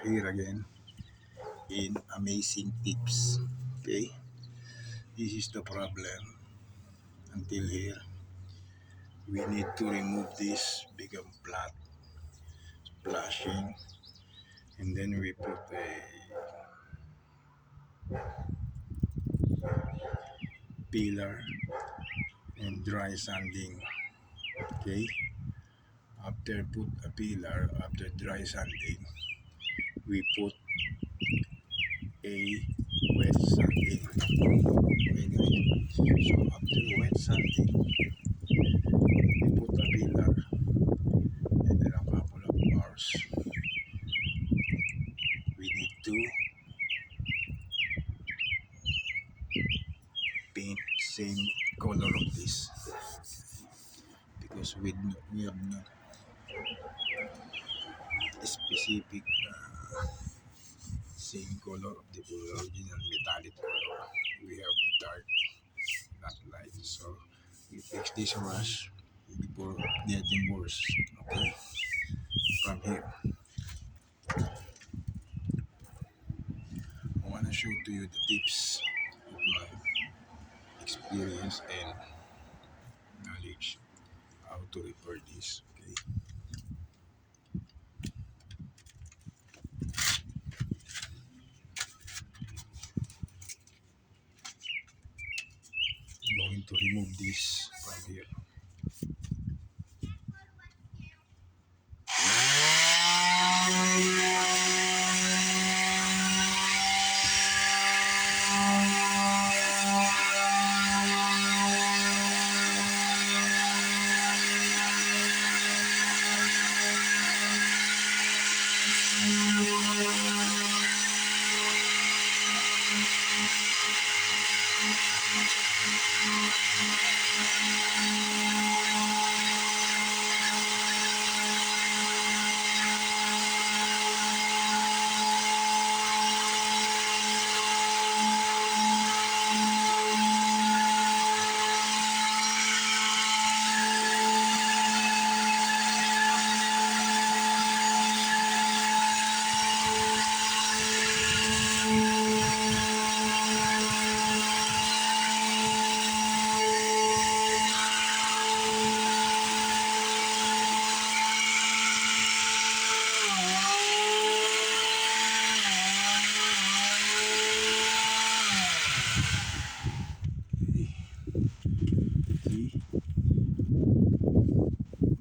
here again in amazing tips. Okay, this is the problem. Until here, we need to remove this become flat, splashing, and then we put a pillar and dry sanding. Okay, after put a pillar, after dry sanding, we put a wet sanding. Okay, guys. So after wet sanding, we put a pillar and then a couple of bars. We need to paint same color of this because we have not specific same color of the original metallic color. We have dark, not light. So we fix this rush before getting worse. Okay, from here, I want to show to you the tips of my experience and knowledge how to repair this. Okay, I'm going to remove this from here.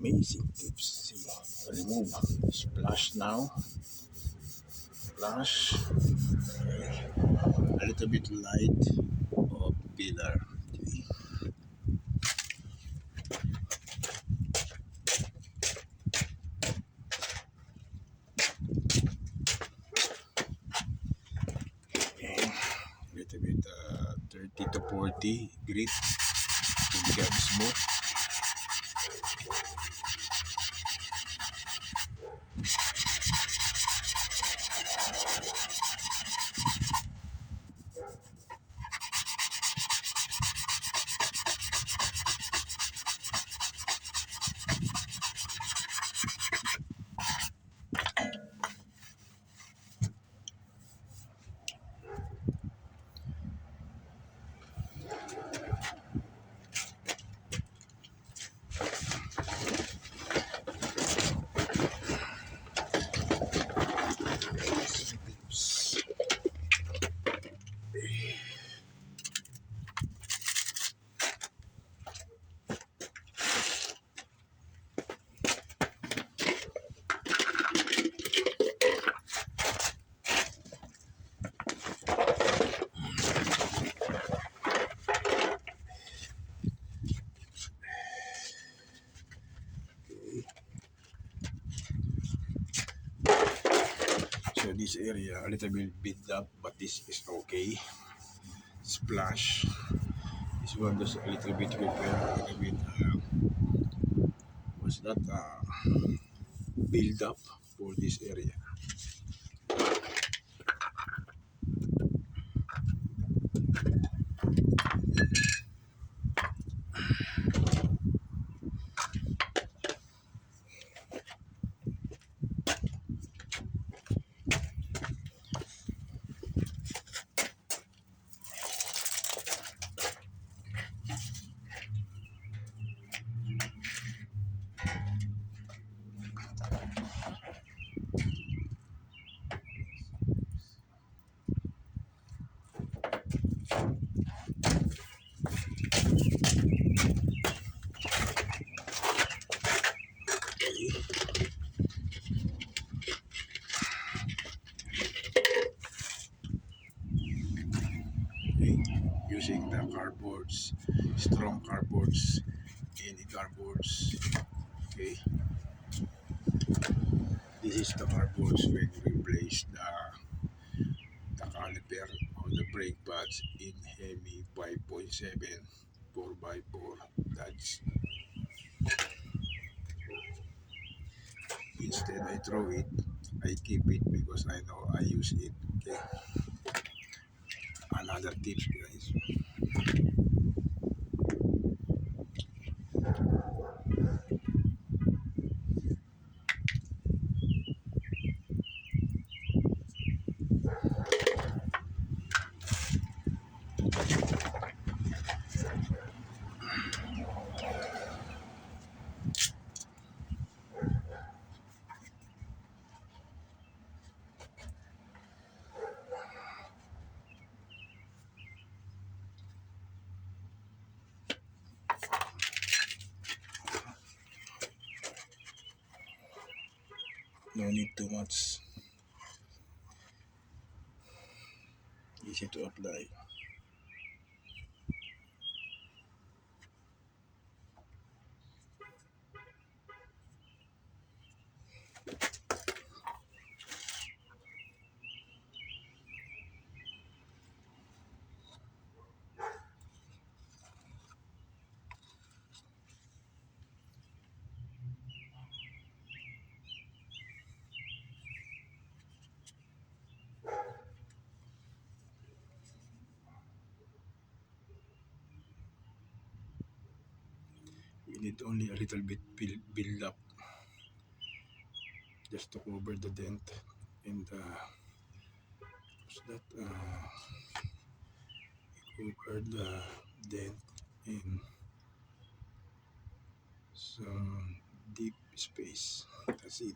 Amazing tips. See, remove, splash now, splash, okay. A little bit light of pillar. Okay. And a little bit 30 to 40 grit to become smooth. So this area a little bit beat up, but this is okay. Splash. This one does a little bit repair, a little bit. Was that build up for this area? cardboards, strong cardboards, any cardboards. Okay, this is the cardboards when we place the caliper or the brake pads in Hemi 5.7 4x4. That's instead I throw it, I keep it because I know I use it. Okay, another tips, guys. No need too much, easy to apply. We need only a little bit build up just to cover the dent and what's that cover the dent in some deep space. That's it.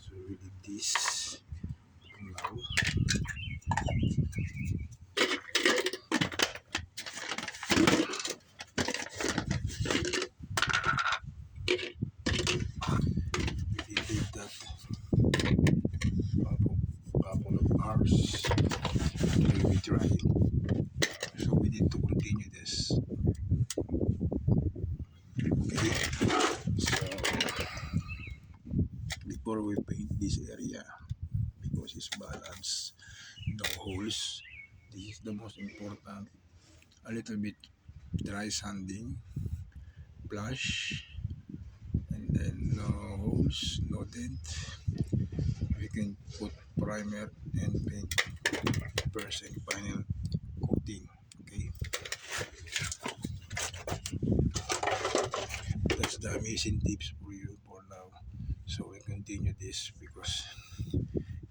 So we did this now. We did that couple of hours until we dry. So we need to continue this. Okay. So before we paint this area, because it's balanced, no holes. This is the most important. A little bit dry sanding, flush, and then no holes, no dent. We can put primer and paint first and final coating. Okay, that's the amazing tips for you for now. So we continue this because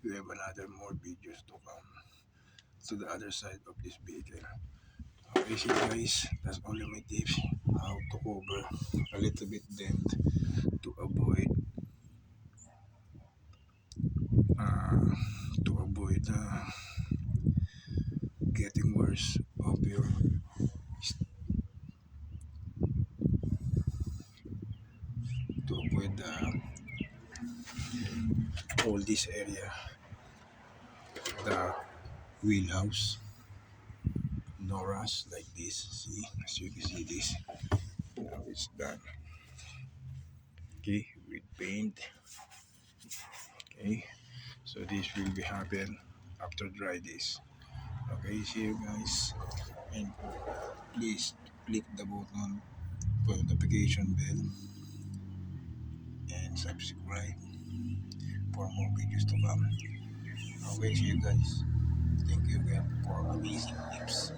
we have another more videos to come to the other side of this vehicle. Okay, so guys, that's only my tips how to cover a little bit dent to avoid uh, getting worse of your to avoid all this area, the wheelhouse, no rust like this. See, as you can see this, now it's done. Okay, with paint. Okay, so this will be happen after dry this. Okay, see you guys, and please click the button for notification bell and subscribe for more videos to come. Okay, see you guys. Thank you again for amazing tips.